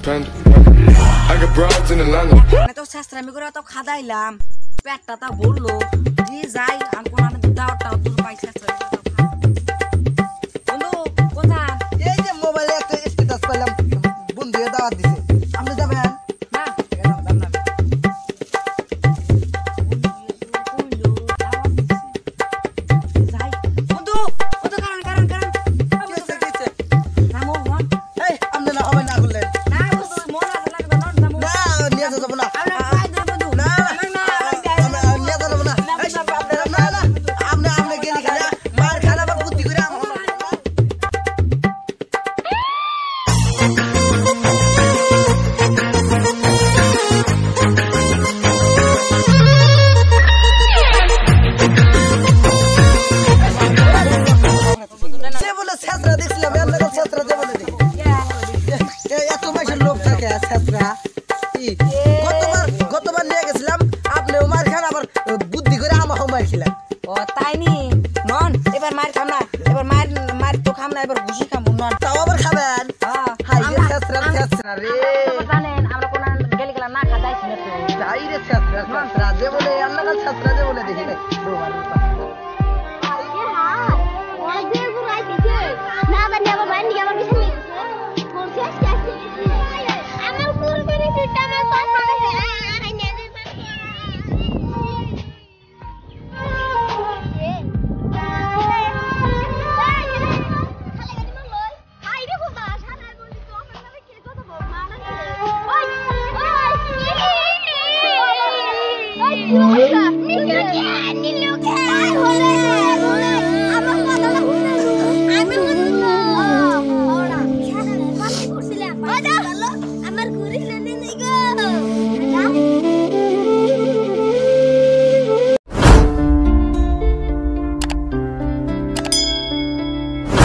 I got broads in Atlanta. আমি তো শাস্ত্রামি করে তো খাদাইলাম পেটটা তা বললো কি যাই আমি কোন আমি দাওটাও তোর পাই শাস্ত্রামি বন্ধু কোথায় এই যে মোবাইলে একটা স্ট্যাটাস পেলাম বন্ধু দাওয়াত দিছে আপনি যাবেন না যাই বন্ধু কত কারণ নামো মন এই আপনি না হবে না করলেন না বন্ধু মন লাগবে না নামো না নিয়ে যাব না আমরা পাই দেব বন্ধু না নিয়ে যাব না আপনি গেলি খানা মার খানা বা বুদ্ধি করে সে বলে ছাত্রা দেখছিলাম এর লাগা ছাত্রা দেব না এত মাসের লোক থাকে ছাত্রা গতবার নিয়ে গেছিলাম আপনি মার খান আবার বুদ্ধি করে আমাকে মার খেলাম ও তাই নি নন এবার মার খাম না এবার মার তো খাম না এবার ঘুষি খাম নন তাও আবার